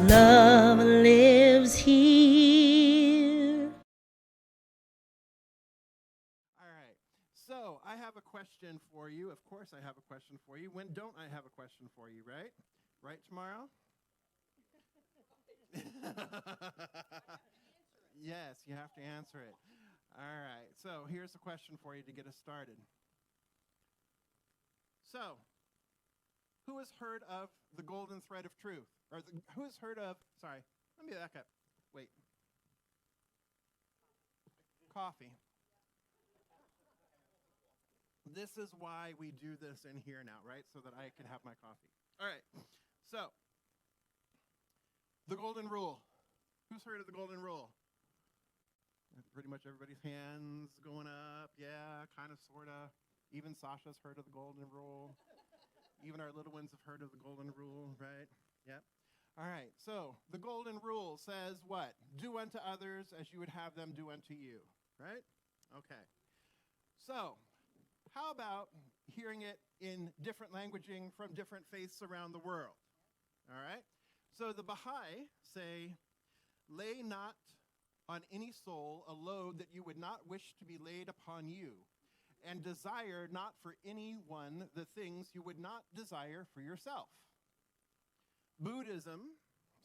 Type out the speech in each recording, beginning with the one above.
Love lives here. All right. So I have a question for you. Of course, I have a question for you. When don't I have a question for you, right? Right, tomorrow? Yes, you have to answer it. All right. So here's a question for you to get us started. So, who has heard of the golden thread of truth? Who has heard of, sorry, let me back up. Wait. Coffee. This is why we do this in here now, right? So that I can have my coffee. All right. So, the golden rule. Who's heard of the golden rule? Pretty much everybody's hands going up. Yeah, kind of, sort of. Even Sasha's heard of the golden rule. Even our little ones have heard of the golden rule, right? Yep. All right. So, the golden rule says what? Do unto others as you would have them do unto you, right? Okay. So, how about hearing it in different languaging from different faiths around the world? All right? So the Baha'i say, lay not on any soul a load that you would not wish to be laid upon you, and desire not for anyone the things you would not desire for yourself. Buddhism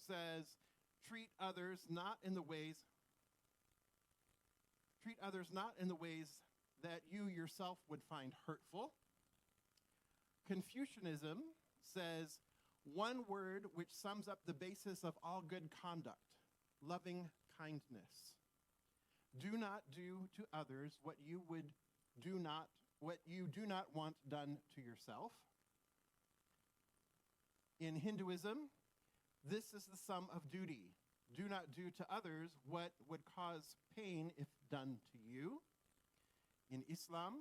says, treat others not in the ways that you yourself would find hurtful. Confucianism says one word which sums up the basis of all good conduct: loving kindness. Do not do to others what you do not want done to yourself. In Hinduism, this is the sum of duty. Do not do to others what would cause pain if done to you. In Islam,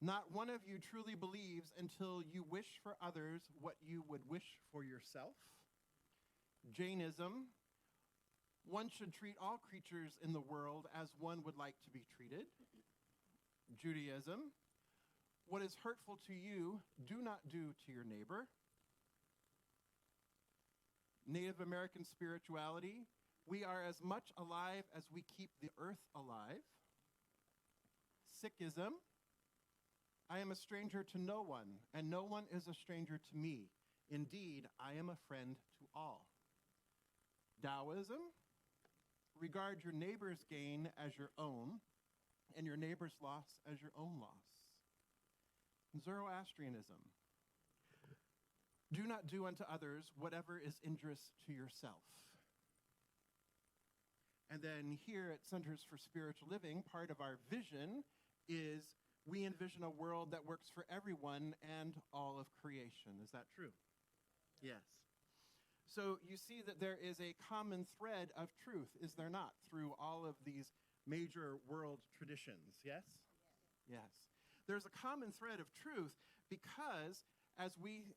not one of you truly believes until you wish for others what you would wish for yourself. Jainism, one should treat all creatures in the world as one would like to be treated. Judaism, what is hurtful to you, do not do to your neighbor. Native American spirituality, we are as much alive as we keep the earth alive. Sikhism, I am a stranger to no one, and no one is a stranger to me. Indeed, I am a friend to all. Taoism, regard your neighbor's gain as your own, and your neighbor's loss as your own loss. Zoroastrianism, do not do unto others whatever is injurious to yourself. And then here at Centers for Spiritual Living, part of our vision is we envision a world that works for everyone and all of creation. Is that true? Yes. So you see that there is a common thread of truth, is there not, through all of these major world traditions, yes? Yes. There's a common thread of truth because as we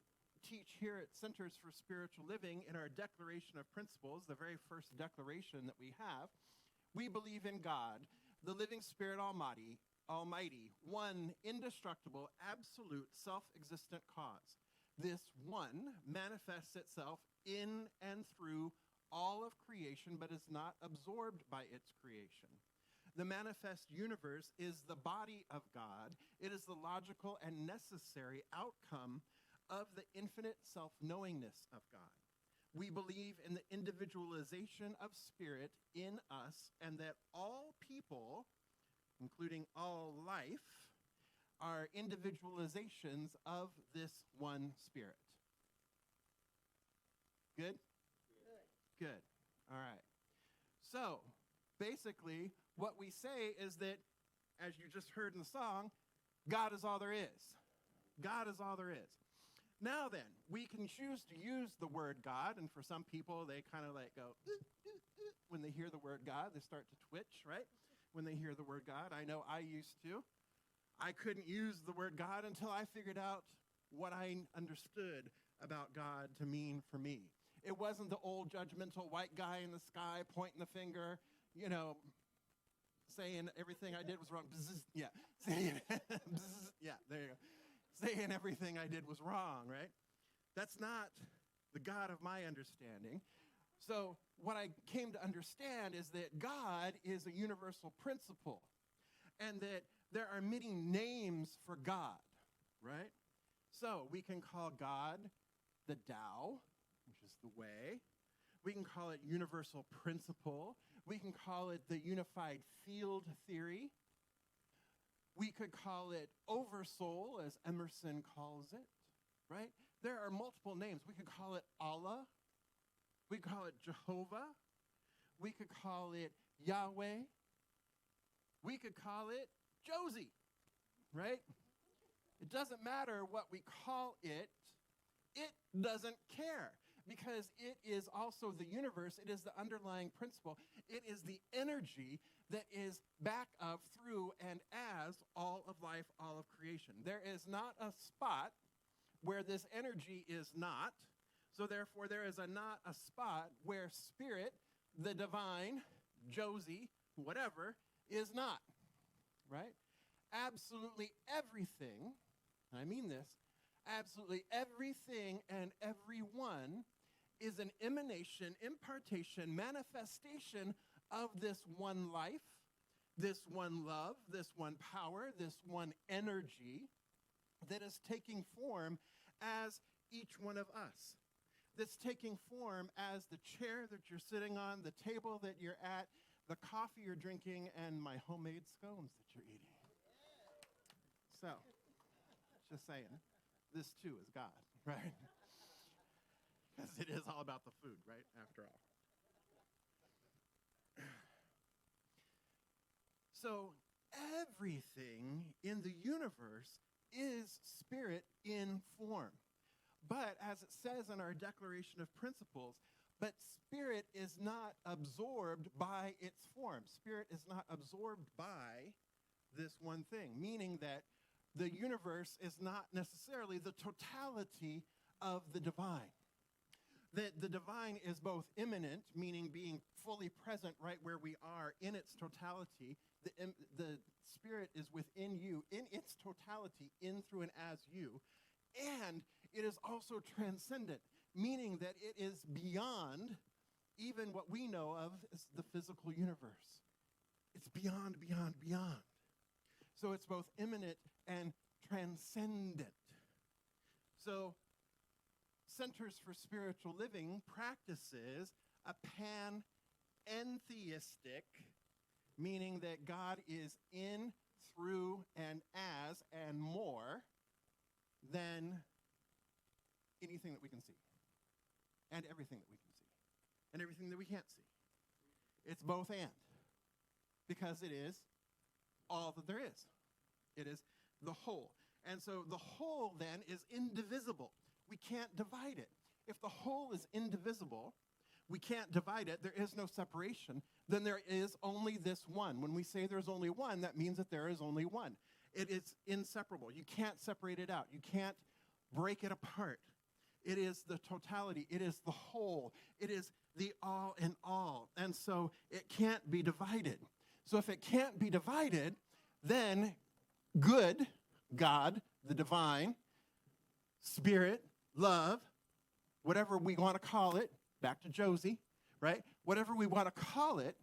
teach here at Centers for Spiritual Living in our Declaration of Principles, the very first declaration that we have, we believe in God, the living Spirit Almighty, one indestructible, absolute, self-existent cause. This one manifests itself in and through all of creation, but is not absorbed by its creation. The manifest universe is the body of God. It is the logical and necessary outcome of the infinite self-knowingness of God. We believe in the individualization of spirit in us, and that all people, including all life, are individualizations of this one spirit. Good? Good. All right. So, basically, what we say is that, as you just heard in the song, God is all there is. God is all there is. Now then, we can choose to use the word God, and for some people, they kind of like go, when they hear the word God, they start to twitch, right? When they hear the word God. I know I used to. I couldn't use the word God until I figured out what I understood about God to mean for me. It wasn't the old judgmental white guy in the sky pointing the finger, saying everything I did was wrong. Bzz, yeah. Bzz, yeah, there you go. Saying everything I did was wrong, right? That's not the God of my understanding. So what I came to understand is that God is a universal principle, and that there are many names for God, right? So we can call God the Tao, which is the way. We can call it universal principle. We can call it the unified field theory. We could call it oversoul, as Emerson calls it, right? There are multiple names. We could call it Allah. We could call it Jehovah. We could call it Yahweh. We could call it Josie, right? It doesn't matter what we call it. It doesn't care, because it is also the universe. It is the underlying principle. It is the energy that is back of, through, and as all of life, all of creation. There is not a spot where this energy is not. So therefore, there is not a spot where spirit, the divine, Josie, whatever, is not, right? Absolutely everything, and I mean this, absolutely everything and everyone is an emanation, impartation, manifestation of this one life, this one love, this one power, this one energy that is taking form as each one of us. That's taking form as the chair that you're sitting on, the table that you're at, the coffee you're drinking, and my homemade scones that you're eating. So, just saying, this too is God, right? Because it is all about the food, right, after all. So, everything in the universe is spirit in form. But as it says in our Declaration of Principles, but spirit is not absorbed by its form. Spirit is not absorbed by this one thing, meaning that the universe is not necessarily the totality of the divine. That the divine is both immanent, meaning being fully present right where we are in its totality. The spirit is within you in its totality, in, through, and as you. And it is also transcendent, meaning that it is beyond even what we know of as the physical universe. It's beyond, beyond, beyond. So it's both immanent and transcendent. So Centers for Spiritual Living practices a panentheistic, meaning that God is in, through, and as, and more than anything that we can see, and everything that we can see, and everything that we can't see. It's both and, because it is all that there is. It is the whole. And so the whole then is indivisible. We can't divide it. If the whole is indivisible, we can't divide it, there is no separation, then there is only this one. When we say there's only one, that means that there is only one. It is inseparable. You can't separate it out. You can't break it apart. It is the totality. It is the whole. It is the all in all. And so it can't be divided. So if it can't be divided, then good, God, the divine, spirit, love, whatever we want to call it, back to Josie, right? Whatever we want to call it,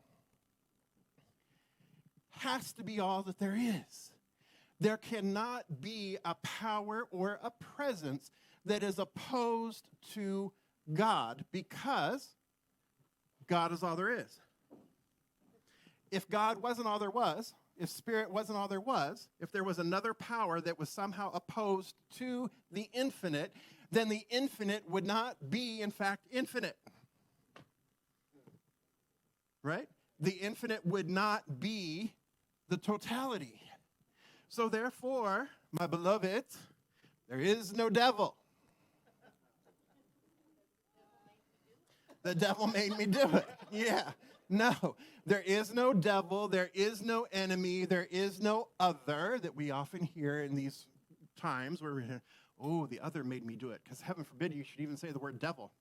has to be all that there is. There cannot be a power or a presence that is opposed to God, because God is all there is. If God wasn't all there was, if spirit wasn't all there was, if there was another power that was somehow opposed to the infinite, then the infinite would not be, in fact, infinite. Right? The infinite would not be the totality. So therefore, my beloved, there is no devil. The devil made me do it. Yeah. No, there is no devil. There is no enemy. There is no other that we often hear in these times where we're, oh, the other made me do it. Because heaven forbid you should even say the word devil.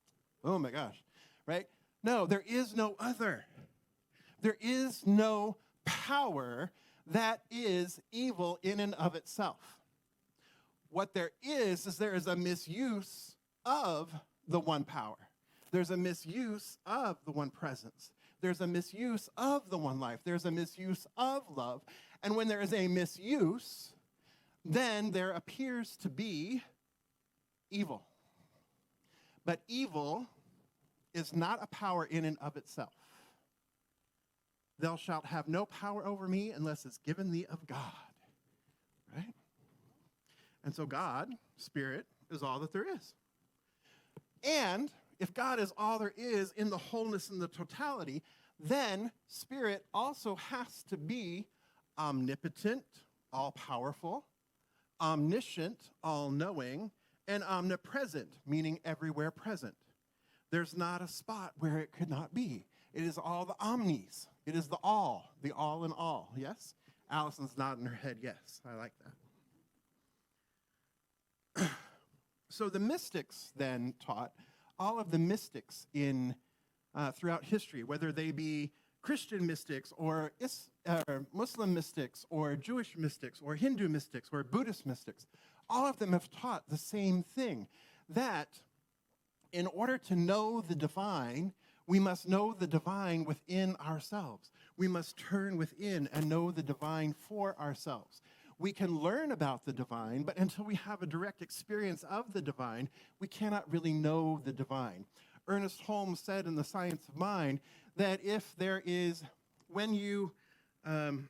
Oh my gosh. Right? No, there is no other. There is no power that is evil in and of itself. What there is there is a misuse of the one power. There's a misuse of the one presence. There's a misuse of the one life. There's a misuse of love. And when there is a misuse, then there appears to be evil. But evil is not a power in and of itself. Thou shalt have no power over me unless it's given thee of God. Right? And so God, Spirit, is all that there is. And if God is all there is in the wholeness and the totality, then Spirit also has to be omnipotent, all-powerful, omniscient, all-knowing, and omnipresent, meaning everywhere present. There's not a spot where it could not be. It is all the omnis. It is the all in all. Yes? Allison's nodding her head, yes. I like that. So the mystics then taught, all of the mystics in throughout history, whether they be Christian mystics or Muslim mystics or Jewish mystics or Hindu mystics or Buddhist mystics, all of them have taught the same thing, that in order to know the divine, we must know the divine within ourselves. We must turn within and know the divine for ourselves. We can learn about the divine, but until we have a direct experience of the divine, we cannot really know the divine. Ernest Holmes said in The Science of Mind that if there is, when you, the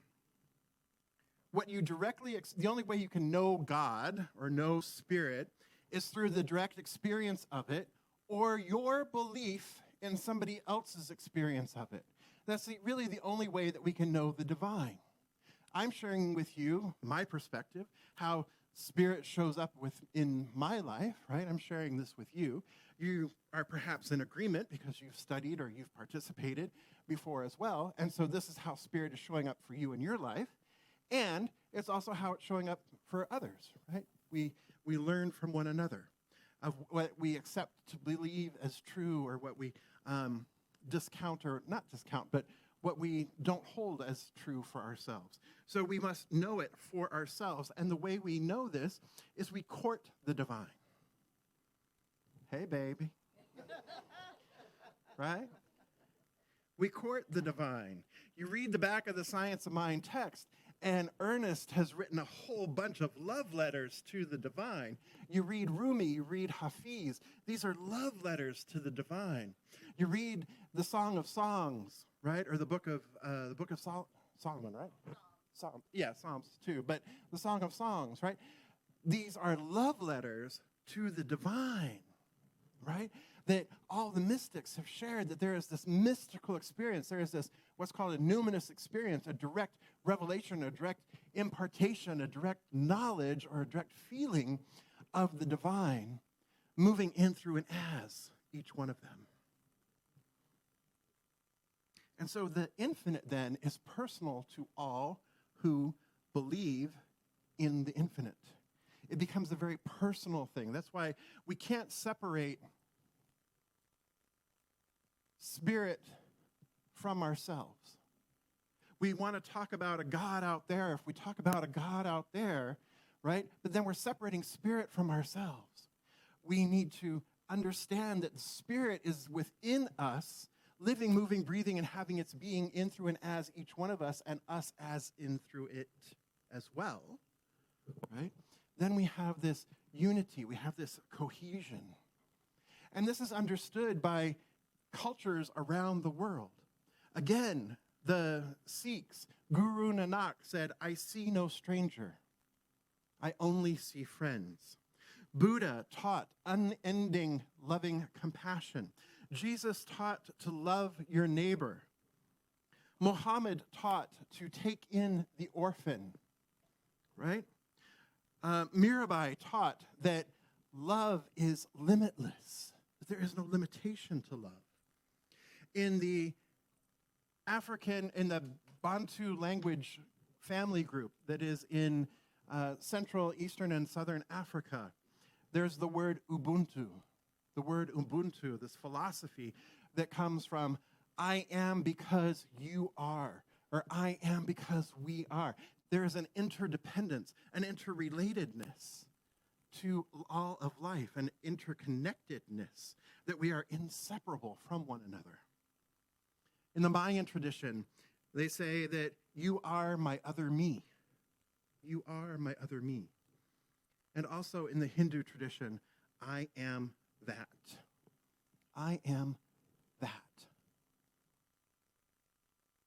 only way you can know God or know Spirit is through the direct experience of it or your belief in somebody else's experience of it. That's really the only way that we can know the divine. I'm sharing with you my perspective, how Spirit shows up in my life, right? I'm sharing this with you. You are perhaps in agreement because you've studied or you've participated before as well. And so this is how Spirit is showing up for you in your life. And it's also how it's showing up for others, right? We learn from one another of what we accept to believe as true or what we discount, or not discount, but what we don't hold as true for ourselves. So we must know it for ourselves. And the way we know this is we court the divine. Hey, baby. Right? We court the divine. You read the back of the Science of Mind text, and Ernest has written a whole bunch of love letters to the divine. You read Rumi, you read Hafiz. These are love letters to the divine. You read the Song of Songs, right? Or the book of Solomon, right? Psalms too. But the Song of Songs, right? These are love letters to the divine, right? That all the mystics have shared, that there is this mystical experience. There is this what's called a numinous experience, a direct revelation, a direct impartation, a direct knowledge, or a direct feeling of the divine moving in, through, and as each one of them. And so the infinite then is personal to all who believe in the infinite. It becomes a very personal thing. That's why we can't separate Spirit from ourselves. We want to talk about a God out there. If we talk about a God out there, right? But then we're separating Spirit from ourselves. We need to understand that the Spirit is within us, living, moving, breathing, and having its being in, through, and as each one of us, and us as in through it as well, right? Then we have this unity. We have this cohesion. And this is understood by cultures around the world. Again, the Sikhs, Guru Nanak said, "I see no stranger. I only see friends." Buddha taught unending loving compassion. Jesus taught to love your neighbor. Muhammad taught to take in the orphan, right? Mirabai taught that love is limitless, that there is no limitation to love. In the Bantu language family group that is in Central, Eastern, and Southern Africa, there's the word Ubuntu. The word Ubuntu, this philosophy that comes from I am because you are, or I am because we are. There is an interdependence, an interrelatedness to all of life and interconnectedness, that we are inseparable from one another. In the Mayan tradition, they say that you are my other me. You are my other me. And also in the Hindu tradition, I am that. I am that.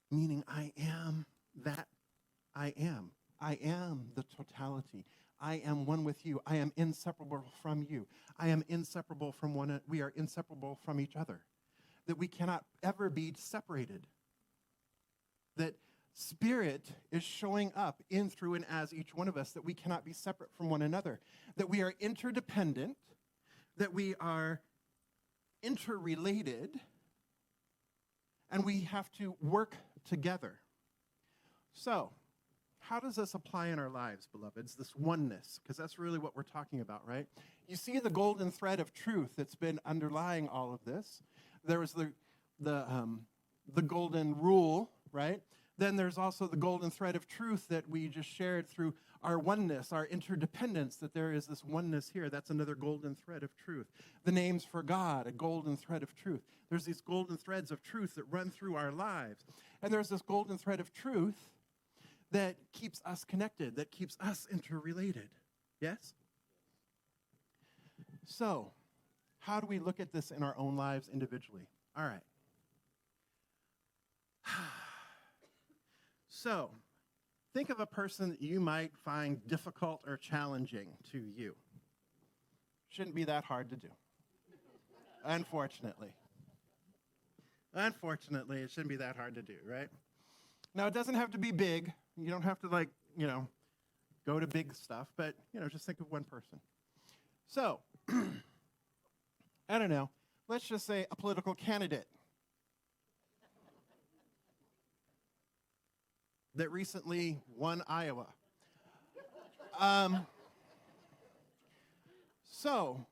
Meaning I am that I am. I am the totality. I am one with you. I am inseparable from you. I am inseparable from we are inseparable from each other. That we cannot ever be separated. That Spirit is showing up in, through, and as each one of us, that we cannot be separate from one another. That we are interdependent. That we are interrelated. And we have to work together. So, how does this apply in our lives, beloveds? This oneness, because that's really what we're talking about, right? You see the golden thread of truth that's been underlying all of this. There was the golden rule, right? Then there's also the golden thread of truth that we just shared through our oneness, our interdependence, that there is this oneness here. That's another golden thread of truth. The names for God, a golden thread of truth. There's these golden threads of truth that run through our lives. And there's this golden thread of truth that keeps us connected, that keeps us interrelated. Yes? So, how do we look at this in our own lives individually? All right. So, think of a person that you might find difficult or challenging to you. Shouldn't be that hard to do. Unfortunately. Unfortunately, it shouldn't be that hard to do, right? Now, it doesn't have to be big. You don't have to, go to big stuff, but, just think of one person. So, I don't know. Let's just say a political candidate that recently won Iowa. So,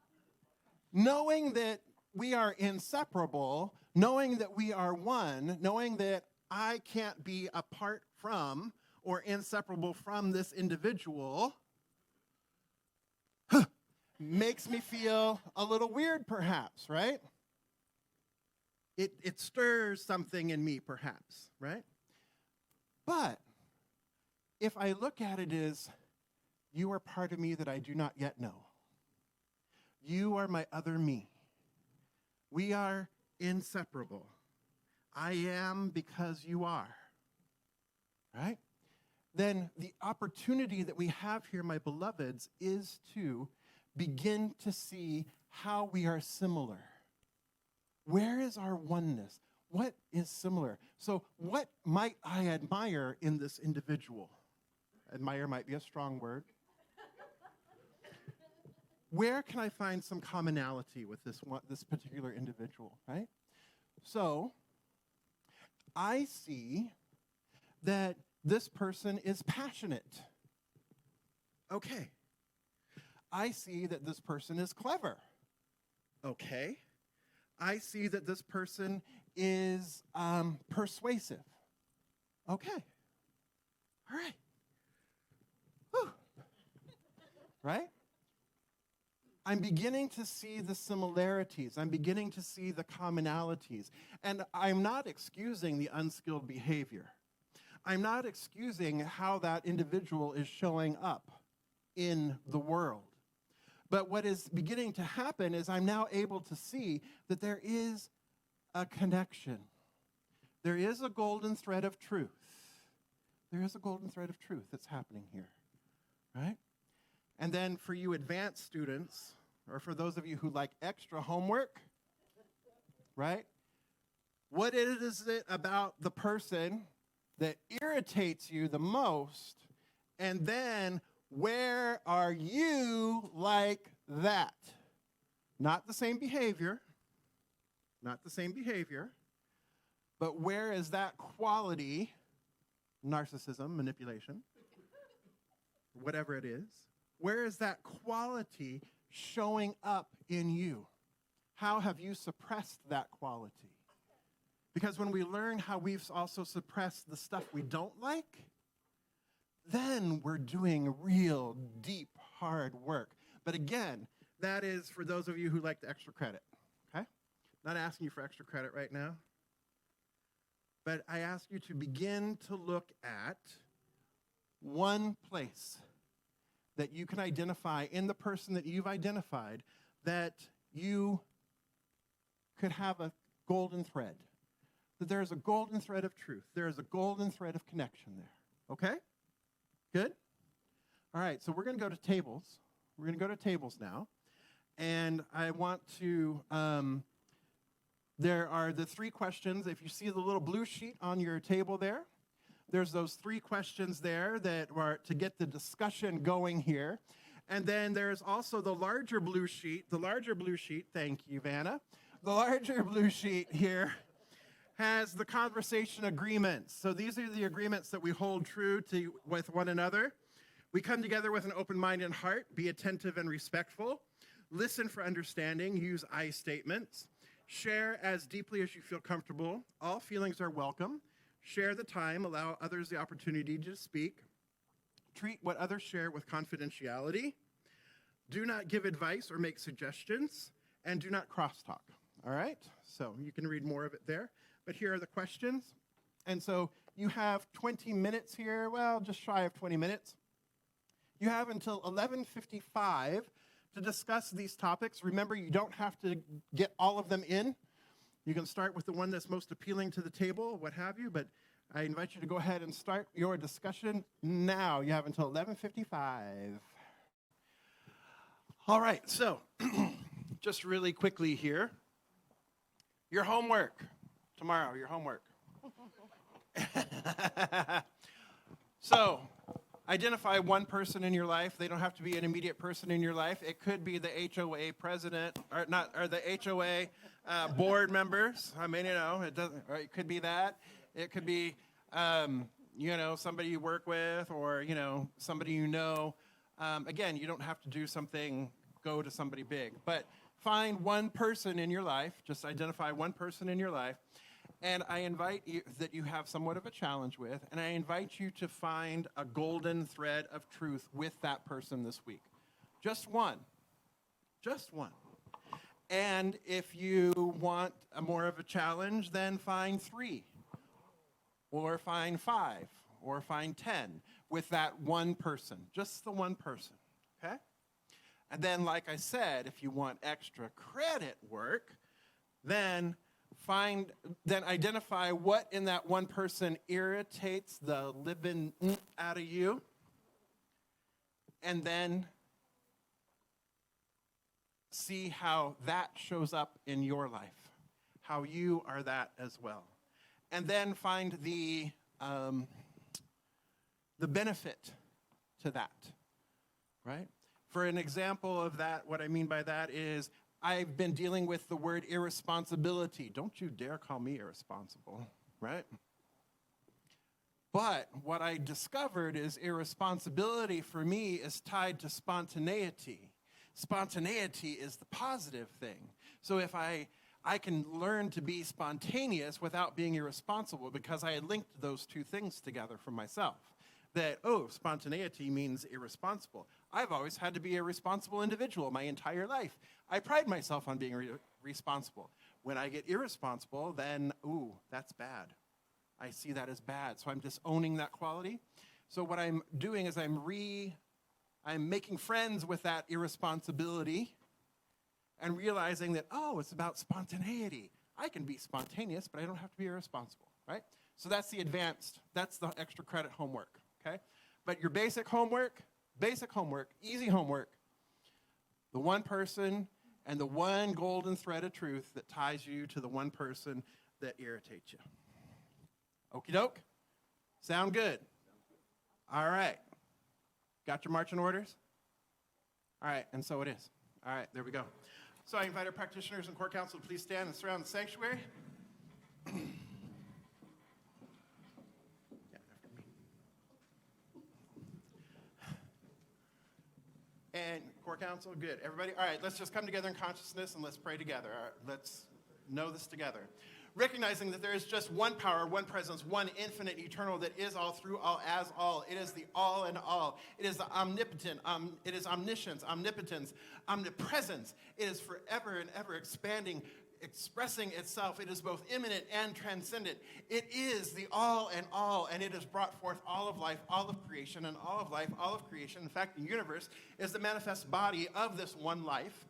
knowing that we are inseparable, knowing that we are one, knowing that I can't be apart from or inseparable from this individual, makes me feel a little weird, perhaps, right? It stirs something in me, perhaps, right? But if I look at it as, you are part of me that I do not yet know. You are my other me. We are inseparable. I am because you are. Right? Then the opportunity that we have here, my beloveds, is to begin to see how we are similar. Where is our oneness? What is similar? So what might I admire in this individual? Admire might be a strong word. Where can I find some commonality with this particular individual, right? So I see that this person is passionate. Okay. I see that this person is clever. Okay. I see that this person is persuasive. Okay. All right. Whew. Right? I'm beginning to see the similarities. I'm beginning to see the commonalities. And I'm not excusing the unskilled behavior. I'm not excusing how that individual is showing up in the world. But what is beginning to happen is I'm now able to see that there is a connection. There is a golden thread of truth. There is a golden thread of truth that's happening here, right? And then for you advanced students, or for those of you who like extra homework, right? What is it about the person that irritates you the most? And then where are you like that? Not the same behavior, but where is that quality, narcissism, manipulation, whatever it is, where is that quality showing up in you? How have you suppressed that quality? Because when we learn how we've also suppressed the stuff we don't like, then we're doing real, deep, hard work. But again, that is for those of you who like the extra credit, okay? Not asking you for extra credit right now. But I ask you to begin to look at one place that you can identify in the person that you've identified that you could have a golden thread. That there is a golden thread of truth. There is a golden thread of connection there. Okay? Good? All right, so we're going to go to tables. We're going to go to tables now. And I want to, there are the 3 questions. If you see the little blue sheet on your table there, there's those 3 questions there that are to get the discussion going here. And then there's also the larger blue sheet. The larger blue sheet, thank you, Vanna. The larger blue sheet here has the conversation agreements. So these are the agreements that we hold true to with one another. We come together with an open mind and heart, be attentive and respectful, listen for understanding, use I statements, share as deeply as you feel comfortable, all feelings are welcome, share the time, allow others the opportunity to speak, treat what others share with confidentiality, do not give advice or make suggestions, and do not crosstalk. All right? So you can read more of it there. But here are the questions. And so you have 20 minutes here, well, just shy of 20 minutes. You have until 11:55 to discuss these topics. Remember, you don't have to get all of them in. You can start with the one that's most appealing to the table, what have you, but I invite you to go ahead and start your discussion now. You have until 11:55. All right, so just really quickly here, your homework tomorrow, your homework. So, identify one person in your life. They don't have to be an immediate person in your life. It could be the HOA president, or the HOA board members. I mean, it doesn't. Or it could be that. It could be, somebody you work with, or somebody you know. Again, you don't have to do something. Go to somebody big, but find one person in your life. Just identify one person in your life. And I invite you that you have somewhat of a challenge with, and I invite you to find a golden thread of truth with that person this week. Just one. Just one. And if you want more of a challenge, then find 3, or find 5, or find 10 with that one person. Just the one person, okay? And then, like I said, if you want extra credit work, then identify what in that one person irritates the living out of you, and then see how that shows up in your life, how you are that as well. And then find the benefit to that, right? For an example of that, what I mean by that is, I've been dealing with the word irresponsibility. Don't you dare call me irresponsible, right? But what I discovered is irresponsibility for me is tied to spontaneity. Spontaneity is the positive thing. So if I can learn to be spontaneous without being irresponsible, because I had linked those 2 things together for myself. That, spontaneity means irresponsible. I've always had to be a responsible individual my entire life. I pride myself on being responsible. When I get irresponsible, then, that's bad. I see that as bad. So I'm disowning that quality. So what I'm doing is I'm making friends with that irresponsibility and realizing that, it's about spontaneity. I can be spontaneous, but I don't have to be irresponsible, right? So that's the extra credit homework, okay? But your basic homework, easy homework, the one person and the one golden thread of truth that ties you to the one person that irritates you. Okie doke? Sound good? All right. Got your marching orders? All right, and so it is. All right, there we go. So I invite our practitioners and core counsel to please stand and surround the sanctuary. And core counsel, good. Everybody, all right, let's just come together in consciousness and let's pray together. All right, know this together. Recognizing that there is just one power, one presence, one infinite eternal that is all, through all, as all. It is the all in all. It is the omnipotent. It is omniscience, omnipotence, omnipresence. It is forever and ever expanding, expressing itself. It is both immanent and transcendent. It is the all and all, and it has brought forth all of life, all of creation, and all of life, all of creation. In fact, the universe is the manifest body of this one life.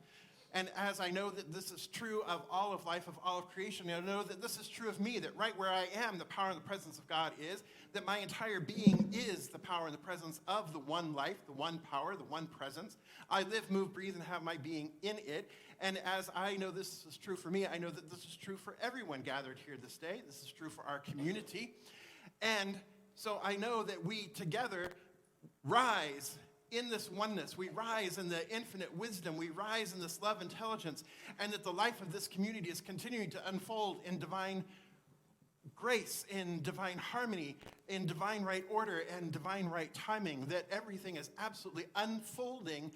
And as I know that this is true of all of life, of all of creation, I know that this is true of me, that right where I am, the power and the presence of God is, that my entire being is the power and the presence of the one life, the one power, the one presence. I live, move, breathe, and have my being in it. And as I know this is true for me, I know that this is true for everyone gathered here this day. This is true for our community. And so I know that we together rise in this oneness. We rise in the infinite wisdom. We rise in this love intelligence, and that the life of this community is continuing to unfold in divine grace, in divine harmony, in divine right order, and divine right timing, that everything is absolutely unfolding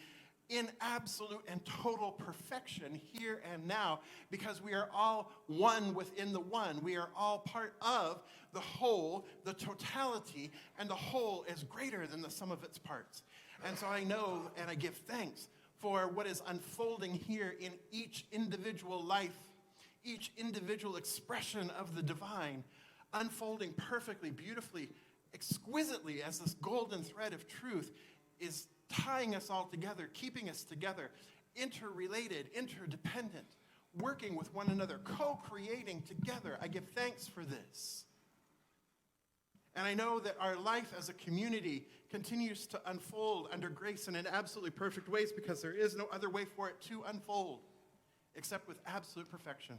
in absolute and total perfection here and now, because we are all one within the one. We are all part of the whole, the totality, and the whole is greater than the sum of its parts. And so I know and I give thanks for what is unfolding here in each individual life, each individual expression of the divine, unfolding perfectly, beautifully, exquisitely as this golden thread of truth is tying us all together, keeping us together, interrelated, interdependent, working with one another, co-creating together. I give thanks for this. And I know that our life as a community continues to unfold under grace and in absolutely perfect ways, because there is no other way for it to unfold except with absolute perfection.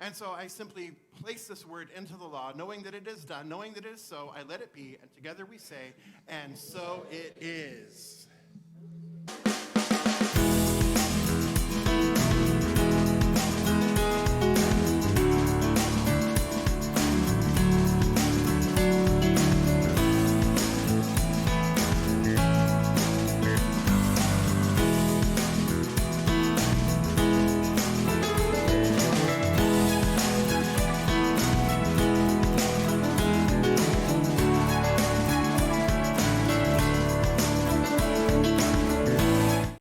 And so I simply place this word into the law, knowing that it is done, knowing that it is so. I let it be, and together we say, and so it is.